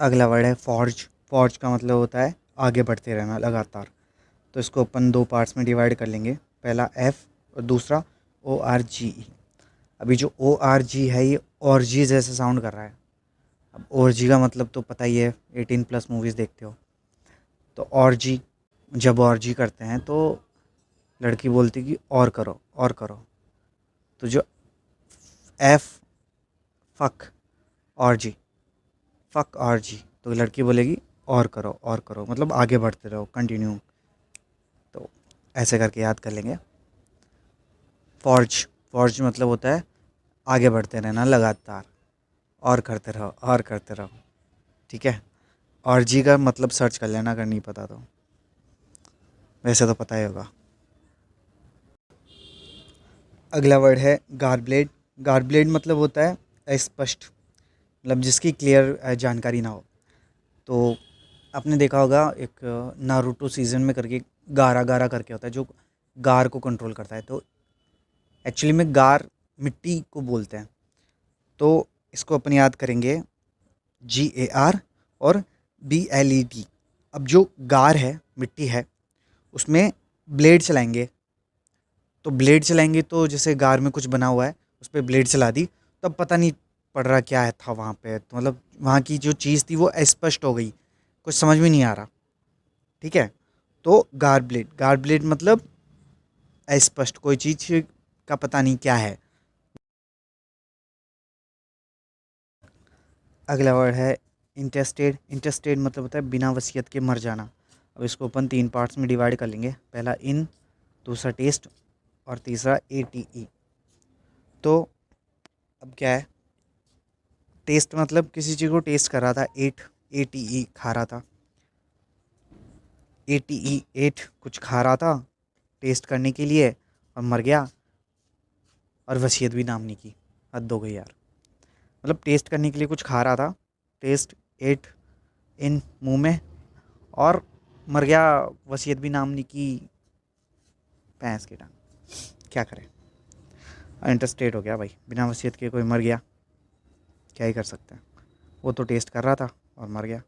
अगला वर्ड है forge. Forge का मतलब होता है आगे बढ़ते रहना लगातार। तो इसको अपन दो पार्ट्स में डिवाइड कर लेंगे। पहला एफ और दूसरा ओ आर जी ई। अभी जो ओ आर जी है ये और जी जैसे साउंड कर रहा है। अब और जी का मतलब तो पता ही है, 18+ मूवीज़ देखते हो। तो और जी, जब और जी करते हैं तो लड़की बोलती कि और करो और करो। तो जो एफ फक और जी, फक और जी, तो लड़की बोलेगी और करो मतलब आगे बढ़ते रहो, कंटिन्यू। तो ऐसे करके याद कर लेंगे। फॉर्ज, फॉर्ज मतलब होता है आगे बढ़ते रहना लगातार, और करते रहो और करते रहो। ठीक है। और जी का मतलब सर्च कर लेना अगर नहीं पता तो, वैसे तो पता ही होगा। अगला वर्ड है गारब्लेड। गारब्लेड मतलब होता है अस्पष्ट, मतलब जिसकी क्लियर जानकारी ना हो। तो आपने देखा होगा एक नारुतो सीजन में करके गारा गारा करके होता है जो गार को कंट्रोल करता है। तो एक्चुअली में गार मिट्टी को बोलते हैं। तो इसको अपन याद करेंगे GAR और BLED। अब जो गार है, मिट्टी है, उसमें ब्लेड चलाएंगे। तो ब्लेड चलाएंगे तो जैसे गार में कुछ बना हुआ है, उस पर ब्लेड चला दी, तब पता नहीं पड़ रहा क्या है था वहाँ पे। तो मतलब वहाँ की जो चीज़ थी वो अस्पष्ट हो गई, कुछ समझ में नहीं आ रहा। ठीक है। तो गार ब्लेड, गार ब्लेड मतलब अस्पष्ट, कोई चीज़ का पता नहीं क्या है। अगला वर्ड है इंटेस्टेड। इंटेस्टेड मतलब होता है बिना वसीयत के मर जाना। अब इसको अपन तीन पार्ट्स में डिवाइड कर लेंगे। पहला इन, दूसरा टेस्ट और तीसरा ATE। तो अब क्या है, टेस्ट मतलब किसी चीज़ को टेस्ट कर रहा था, एट, ATE खा रहा था। ATE एट, कुछ खा रहा था टेस्ट करने के लिए और मर गया, और वसीयत भी नाम नहीं की। हद हो गई यार। मतलब टेस्ट करने के लिए कुछ खा रहा था, टेस्ट, एट, इन, मुंह में, और मर गया, वसीयत भी नाम नहीं की। भैंस की टांग, क्या करें। इंटरस्टेट हो गया भाई, बिना वसीयत के कोई मर गया, क्या ही कर सकते हैं। वो तो टेस्ट कर रहा था और मर गया।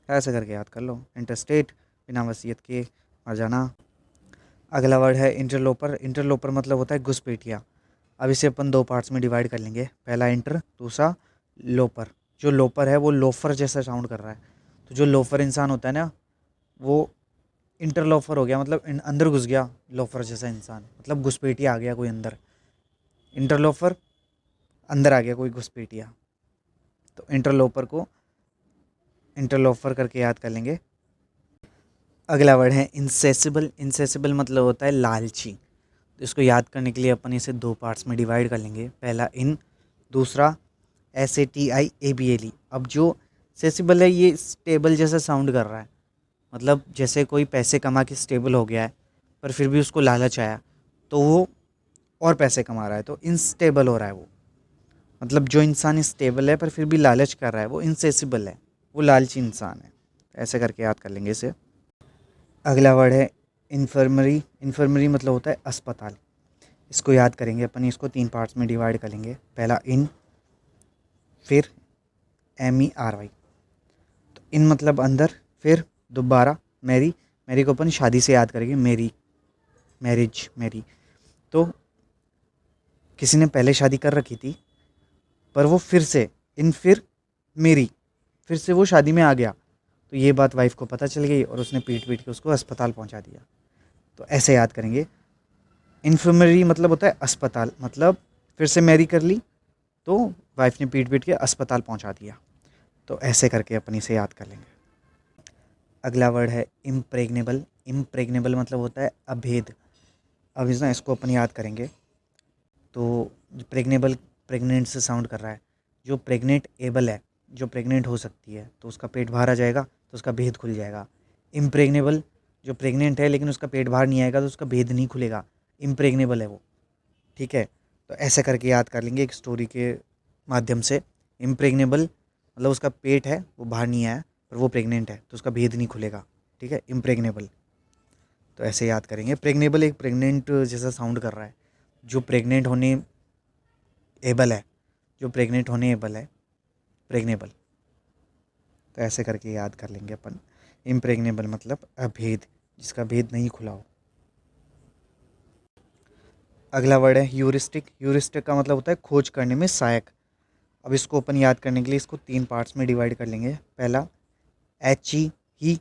ऐसे करके याद कर लो, इंटरस्टेट, बिना वसीयत के मर जाना। अगला वर्ड है इंटरलोपर। इंटरलोपर मतलब होता है घुसपैठिया। अब इसे अपन दो पार्ट्स में डिवाइड कर लेंगे। पहला इंटर, दूसरा लोपर। जो लोपर है वो लोफर जैसा साउंड कर रहा है। तो जो लोफर इंसान होता है ना, वो इंटरलोफर हो गया, मतलब अंदर घुस गया। लोफर जैसा इंसान मतलब घुसपैठिया आ गया कोई अंदर। इंटरलोफर, अंदर आ गया कोई घुसपैठिया। तो इंटरलोपर को इंटरलोफर करके याद कर लेंगे। अगला वर्ड है इंसेसिबल। इंसेसिबल मतलब होता है लालची। तो इसको याद करने के लिए अपन इसे दो पार्ट्स में डिवाइड कर लेंगे। पहला इन, दूसरा SATIABLE। अब जो सेसिबल है ये स्टेबल जैसा साउंड कर रहा है, मतलब जैसे कोई पैसे कमा के स्टेबल हो गया है, पर फिर भी उसको लालच आया तो वो और पैसे कमा रहा है, तो इनस्टेबल हो रहा है वो। मतलब जो इंसान स्टेबल है पर फिर भी लालच कर रहा है वो इनसेसिबल है, वो लालची इंसान है। ऐसे करके याद कर लेंगे इसे। अगला वर्ड है इन्फर्मरी। इन्फर्मरी मतलब होता है अस्पताल। इसको याद करेंगे अपन, इसको तीन पार्ट्स में डिवाइड कर लेंगे। पहला इन, फिर MERY। तो इन मतलब अंदर, फिर दोबारा मैरी। मैरी को अपन शादी से याद करेंगे, मेरी, मैरिज, मैरी। तो किसी ने पहले शादी कर रखी थी, पर वो फिर से, इन फिर मेरी, फिर से वो शादी में आ गया। तो ये बात वाइफ को पता चल गई और उसने पीट पीट के उसको अस्पताल पहुंचा दिया। तो ऐसे याद करेंगे। इन्फर्मरी मतलब होता है अस्पताल, मतलब फिर से मैरी कर ली तो वाइफ ने पीट पीट के अस्पताल पहुंचा दिया। तो ऐसे करके अपन इसे याद कर लेंगे। अगला वर्ड है इम्प्रेग्नेबल। इम्प्रेग्नेबल मतलब होता है अभेद। अब इसको अपन याद करेंगे। तो प्रेग्नेबल, प्रेग्नेंट से साउंड कर रहा है। जो प्रेग्नेंट एबल है, जो प्रेग्नेंट हो सकती है, तो उसका पेट बाहर आ जाएगा तो उसका भेद खुल जाएगा। इम्प्रेग्नेबल, जो प्रेग्नेंट है लेकिन उसका पेट बाहर नहीं आएगा तो उसका भेद नहीं खुलेगा, इम्प्रेग्नेबल है वो। ठीक है। तो ऐसे करके याद कर लेंगे एक स्टोरी के माध्यम से। इम्प्रेग्नेबल मतलब उसका पेट है वो बाहर नहीं आया, पर वो प्रेग्नेंट है तो उसका भेद नहीं खुलेगा। ठीक है, इम्प्रेग्नेबल। तो ऐसे याद करेंगे। प्रेग्नेबल एक प्रेग्नेंट जैसा साउंड कर रहा है, जो प्रेग्नेंट होने एबल है, जो प्रेग्नेंट होने एबल है, प्रेग्नेबल। तो ऐसे करके याद कर लेंगे अपन। इम्प्रेग्नेबल मतलब अभेद, जिसका भेद नहीं खुला हो। अगला वर्ड है ह्यूरिस्टिक। ह्यूरिस्टिक का मतलब होता है खोज करने में सहायक। अब इसको अपन याद करने के लिए इसको 3 पार्ट्स में डिवाइड कर लेंगे। पहला H E he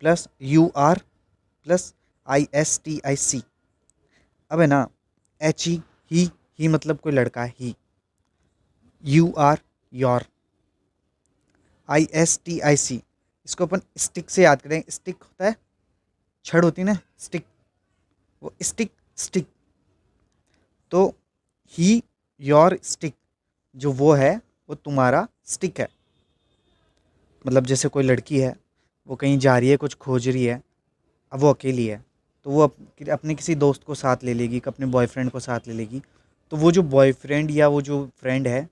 plus U R plus I S T I C. अब है ना, एच ई ही मतलब कोई लड़का है, he. U R your. I S T I C, इसको अपन स्टिक से याद करें। स्टिक होता है, छड़ होती है ना, स्टिक, वो स्टिक स्टिक। तो ही योर स्टिक, जो वो है वो तुम्हारा स्टिक है। मतलब जैसे कोई लड़की है, वो कहीं जा रही है, कुछ खोज रही है, अब वो अकेली है, तो वो अपने किसी दोस्त को साथ ले लेगी, अपने बॉयफ्रेंड को साथ ले लेगी। तो वो जो बॉयफ्रेंड या वो जो फ्रेंड है,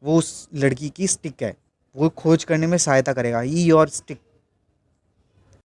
वो उस लड़की की स्टिक है, वो खोज करने में सहायता करेगा। ही योर स्टिक,